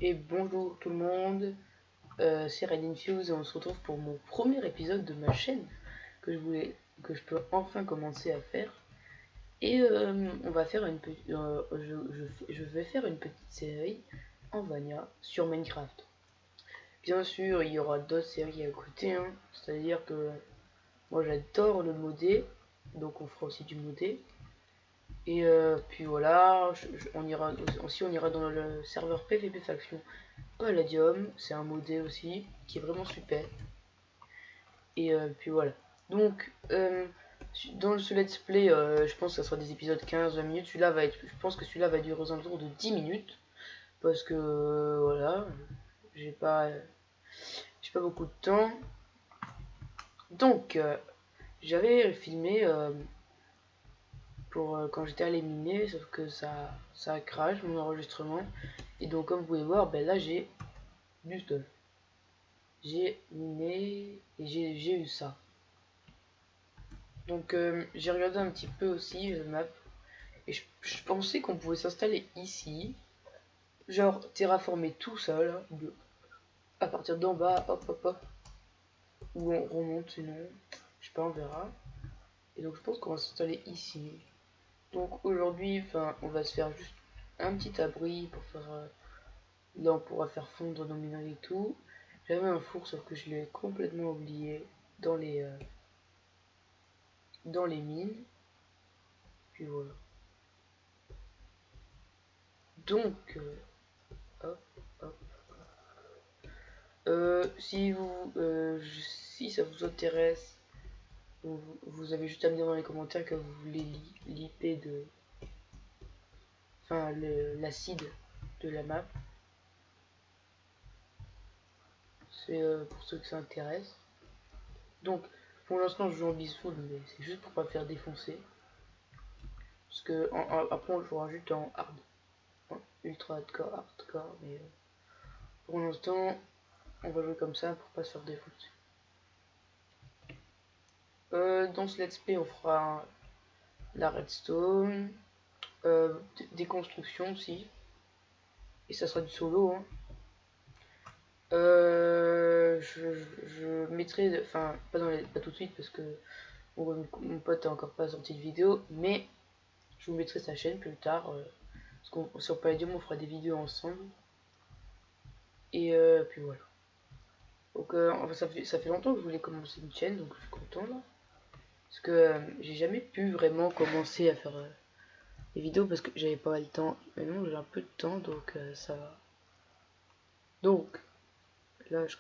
Et bonjour tout le monde, c'est Fuse et on se retrouve pour mon premier épisode de ma chaîne que je peux enfin commencer à faire. Et on va faire je vais faire une petite série en Vania sur Minecraft. Bien sûr, il y aura d'autres séries à côté, hein. C'est-à-dire que moi j'adore le modé, donc on fera aussi du modé. Et puis voilà, on ira dans le serveur PvP Faction Palladium, c'est un modèle aussi qui est vraiment super. Et puis voilà. Donc, dans ce let's play, je pense que ça sera des épisodes 15-20 minutes. Je pense que celui-là va durer aux alentours de 10 minutes. Parce que voilà, j'ai pas, j'ai pas beaucoup de temps. Donc, j'avais filmé pour quand j'étais allé miner, sauf que ça a crash mon enregistrement. Et donc, comme vous pouvez voir, ben là j'ai du stuff. J'ai miné et j'ai eu ça. Donc j'ai regardé un petit peu aussi la map et je pensais qu'on pouvait s'installer ici, genre terraformer tout ça là, à partir d'en bas, hop hop hop, ou on remonte sinon, je sais pas, on verra. Et donc je pense qu'on va s'installer ici. Donc aujourd'hui, enfin, on va se faire juste un petit abri pour faire, là on pourra faire fondre nos minerais et tout. J'avais un four sauf que je l'ai complètement oublié dans les mines. Puis voilà. Donc hop hop. Si ça vous intéresse, vous avez juste à me dire dans les commentaires que vous voulez l'IP de, enfin l'acide de la map. C'est pour ceux que ça intéresse. Donc pour l'instant je joue en Beastful, mais c'est juste pour pas faire défoncer. Parce que après on jouera juste en hard, hein, ultra hardcore, mais pour l'instant on va jouer comme ça pour pas se faire défoncer. Dans ce let's play on fera la redstone, des constructions aussi. Et ça sera du solo. Hein. Je mettrai, enfin pas tout de suite parce que mon pote a encore pas sorti de vidéo, mais je vous mettrai sa chaîne plus tard. Parce qu'on sur Palladium on fera des vidéos ensemble. Et puis voilà. Donc ça fait longtemps que je voulais commencer une chaîne, donc je suis content là. Parce que j'ai jamais pu vraiment commencer à faire des vidéos parce que j'avais pas le temps. Maintenant j'ai un peu de temps donc ça va. Donc là je...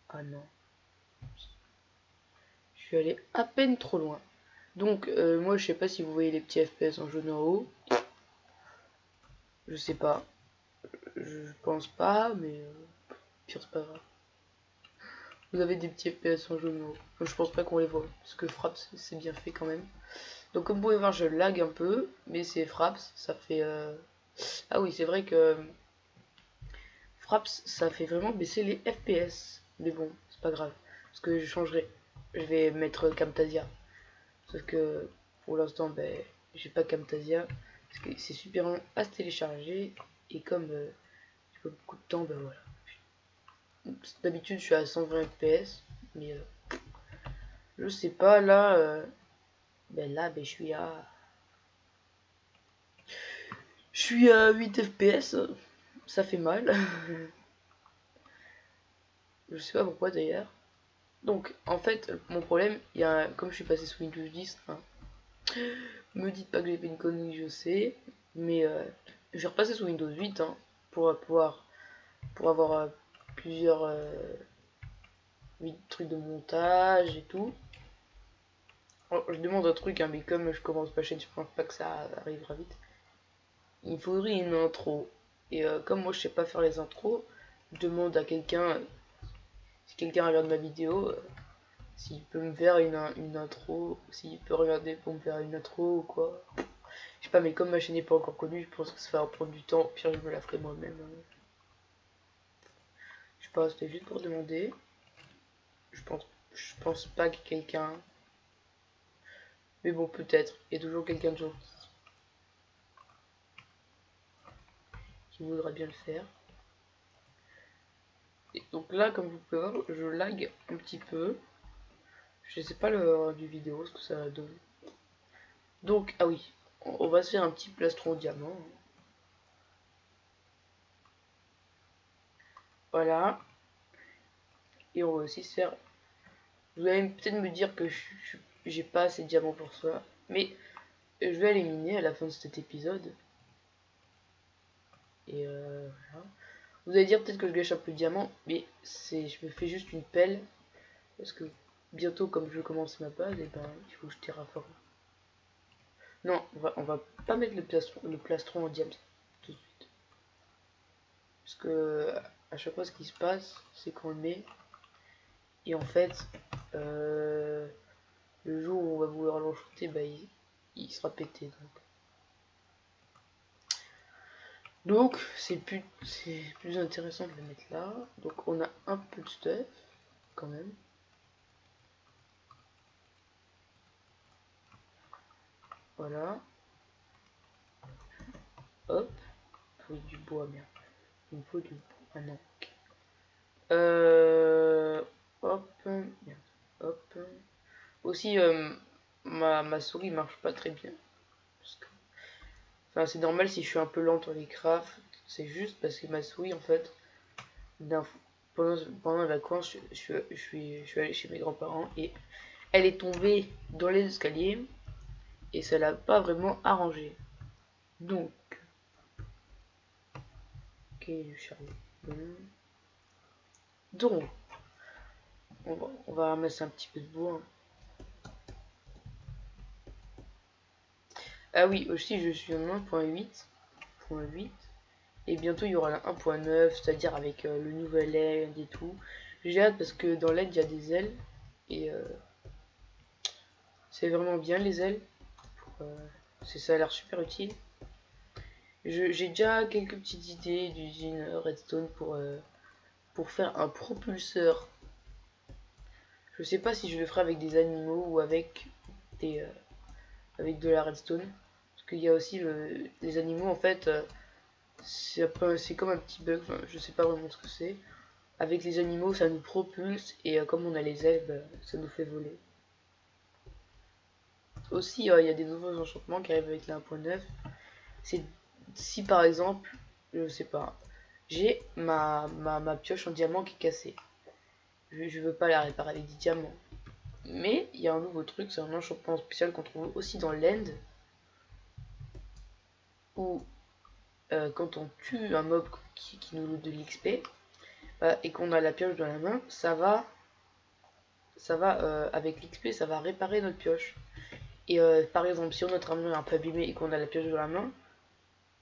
Ah non. Je suis allé à peine trop loin. Donc moi je sais pas si vous voyez les petits FPS en jaune en haut. Je sais pas. Je pense pas, mais pire c'est pas grave. Vous avez des petits FPS en jaune en haut. Donc, je pense pas qu'on les voit. Parce que Fraps c'est bien fait quand même. Donc comme vous pouvez voir je lag un peu. Mais c'est Fraps. Ça fait... Ah oui c'est vrai que Fraps ça fait vraiment baisser les FPS. Mais bon c'est pas grave. Parce que je changerai. Je vais mettre Camtasia. Sauf que pour l'instant, ben, j'ai pas Camtasia. Parce que c'est super long à se télécharger. Et comme j'ai pas beaucoup de temps, ben voilà. D'habitude, je suis à 120 fps. Mais je sais pas, là, ben, je suis à. Je suis à 8 fps. Ça fait mal. Je sais pas pourquoi d'ailleurs. Donc, en fait, mon problème, comme je suis passé sous Windows 10, hein, me dites pas que j'ai fait une connerie, je sais. Mais je vais repasser sous Windows 8 hein, pour avoir plusieurs trucs de montage et tout. Alors, je demande un truc, hein, mais comme je commence ma chaîne, je pense pas que ça arrivera vite. Il faudrait une intro. Et comme moi je sais pas faire les intros, je demande à quelqu'un, si quelqu'un regarde ma vidéo, s'il peut me faire une intro, s'il peut regarder pour me faire une intro ou quoi. Je sais pas, mais comme ma chaîne n'est pas encore connue, je pense que ça va prendre du temps. Au pire, je me la ferai moi-même. Je sais pas, c'était juste pour demander. Je pense pas que quelqu'un. Mais bon, peut-être. Il y a toujours quelqu'un de gentil qui voudra bien le faire. Et donc là, comme vous pouvez voir, je lag un petit peu. Je sais pas le du vidéo, ce que ça donne. Donc, ah oui, on va se faire un petit plastron en diamant. Voilà. Et on va aussi se faire... Vous allez peut-être me dire que j'ai pas assez de diamants pour ça. Mais je vais éliminer à la fin de cet épisode. Et voilà. Vous allez dire peut-être que je gâche un peu de diamants. Mais je me fais juste une pelle. Parce que bientôt, comme je commence ma base, et ben, il faut que je terraforme. Non, on va pas mettre le plastron en diamant tout de suite. Parce que à chaque fois, ce qui se passe, c'est qu'on le met. Et en fait, le jour où on va vouloir l'enchanter, bah, il sera pété. Donc c'est plus intéressant de le mettre là. Donc on a un peu de stuff quand même. Voilà. Hop. Oui, du bois, merde. Il me faut du bois. Ah non. Hop. Merde. Hop. Aussi, ma souris marche pas très bien. Parce que... Enfin, c'est normal si je suis un peu lent dans les crafts. C'est juste parce que ma souris, en fait, pendant les vacances, je suis allé chez mes grands-parents et elle est tombée dans les escaliers et ça l'a pas vraiment arrangé. Donc, ok, du charbon. Donc, on va ramasser un petit peu de bois. Ah oui, aussi je suis en 1.8. Et bientôt il y aura la 1.9, c'est-à-dire avec le nouvel aide et tout. J'ai hâte parce que dans l'aide il y a des ailes. Et c'est vraiment bien les ailes. Ça a l'air super utile. J'ai déjà quelques petites idées d'usine redstone pour faire un propulseur. Je sais pas si je le ferai avec des animaux ou avec avec de la redstone. Parce qu'il y a aussi les animaux en fait. C'est comme un petit bug, enfin, je sais pas vraiment ce que c'est. Avec les animaux, ça nous propulse et comme on a les ailes, bah, ça nous fait voler. Aussi, il y a des nouveaux enchantements qui arrivent avec la 1.9. C'est si par exemple, je sais pas, j'ai ma pioche en diamant qui est cassée. Je veux pas la réparer avec des diamants. Mais il y a un nouveau truc, c'est un enchantement spécial qu'on trouve aussi dans l'end. Où quand on tue un mob qui nous donne de l'XP, et qu'on a la pioche dans la main, avec l'XP, ça va réparer notre pioche. Et par exemple, si notre armure est un peu abîmée et qu'on a la pioche dans la main,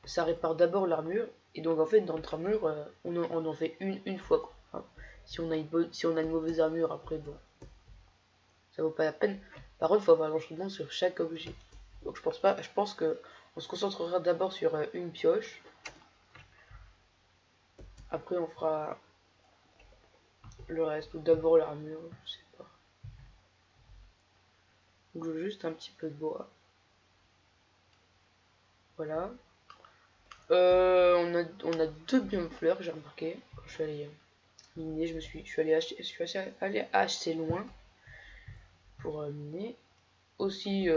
ça répare d'abord l'armure. Et donc en fait, dans notre armure, on en fait une fois. Quoi, hein. Si on a une mauvaise armure, après, bon, ça vaut pas la peine. Par contre, il faut avoir l'enchantement sur chaque objet. Donc je pense que on se concentrera d'abord sur une pioche. Après, on fera le reste, ou d'abord l'armure, je sais pas. Donc je veux juste un petit peu de bois. Voilà. On a deux biomes fleurs, j'ai remarqué. Quand je suis allé miner, je suis allé assez loin pour miner. Aussi,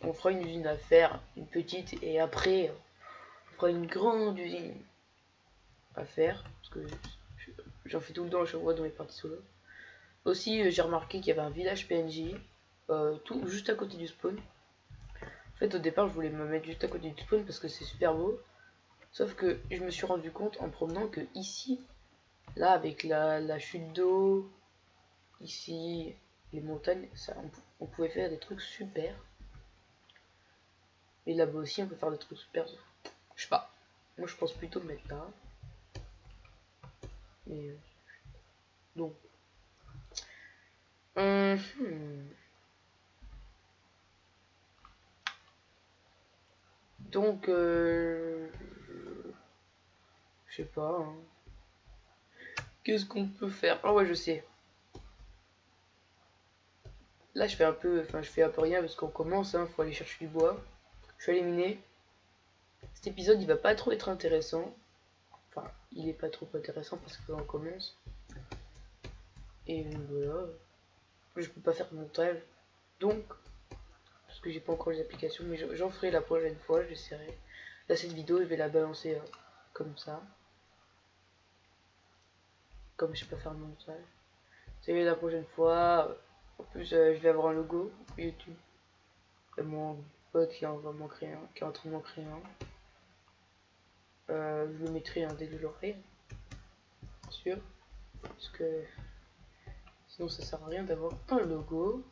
on fera une usine à faire, une petite, et après, on fera une grande usine à faire. Parce que j'en fais tout le temps à chaque fois dans les parties solo. Aussi, j'ai remarqué qu'il y avait un village PNJ, tout juste à côté du spawn. En fait, au départ, je voulais me mettre juste à côté du spawn parce que c'est super beau. Sauf que je me suis rendu compte en promenant que ici, là, avec la chute d'eau, ici, les montagnes, on pouvait faire des trucs super. Et là-bas aussi, on peut faire des trucs super. Je sais pas. Moi, je pense plutôt mettre là. Mais donc. Hum, Donc, je sais pas. Hein. Qu'est-ce qu'on peut faire? Ah ouais, je sais. Là, je fais un peu rien parce qu'on commence. Faut aller chercher du bois. Je suis allé miner. Cet épisode il va pas trop être intéressant. Enfin, il est pas trop intéressant parce qu'on commence. Et voilà. Je peux pas faire de montage. Donc, parce que j'ai pas encore les applications, mais j'en ferai la prochaine fois, j'essaierai. Là, cette vidéo, je vais la balancer comme ça. Comme je sais pas faire de montage. C'est la prochaine fois. En plus, je vais avoir un logo YouTube. Et mon pote qui est en train de m'en créer un. Je le mettrai dès que je l'aurai. Bien sûr. Parce que sinon, ça sert à rien d'avoir un logo.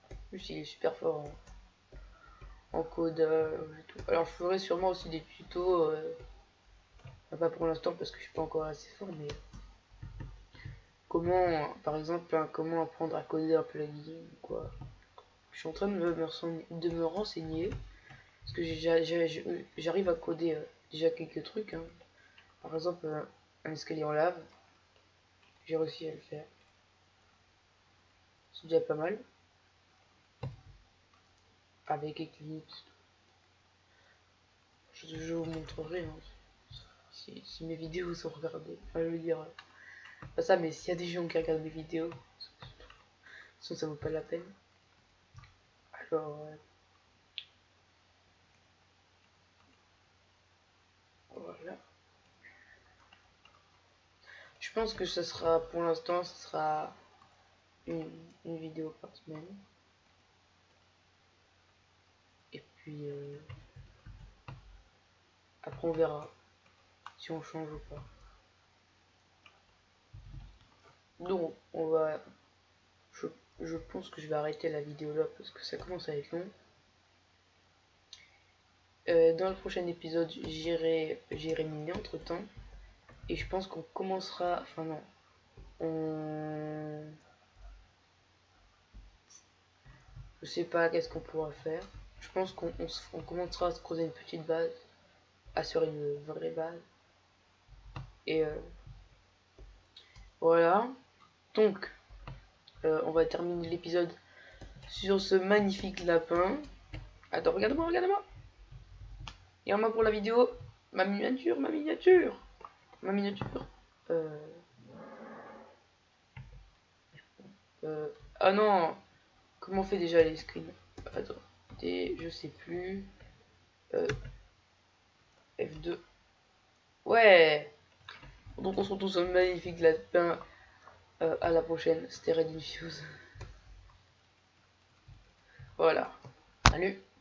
En plus, il est super fort en codage et tout. Alors, je ferai sûrement aussi des tutos. Pas pour l'instant parce que je suis pas encore assez fort, mais comment, par exemple, comment apprendre à coder un plugin, quoi. Je suis en train de me renseigner parce que j'arrive à coder déjà quelques trucs. Hein. Par exemple, un escalier en lave, j'ai réussi à le faire. C'est déjà pas mal. Avec Eclipse. Je vous montrerai hein, si mes vidéos sont regardées. Enfin, je veux dire, pas ça, mais s'il y a des gens qui regardent mes vidéos, sinon ça vaut pas la peine. Alors, voilà. Je pense que ça sera, pour l'instant, ça sera une vidéo par semaine. Et puis, après on verra si on change ou pas. Donc, je pense que je vais arrêter la vidéo là parce que ça commence à être long. Dans le prochain épisode, j'irai miner entre temps. Et je pense qu'on commencera. Enfin, non. Je sais pas qu'est-ce qu'on pourra faire. Je pense qu'on commencera à se creuser une petite base. Assurer une vraie base. Et voilà. Donc, on va terminer l'épisode sur ce magnifique lapin. Attends, regarde-moi, regarde-moi. Regarde-moi pour la vidéo. Ma miniature, ma miniature. Ma miniature. Ah non. Comment on fait déjà les screens? Attends. Je sais plus. F2. Ouais. Donc on se retrouve sur un magnifique lapin. À la prochaine. C'était Red Infuse. Voilà. Salut.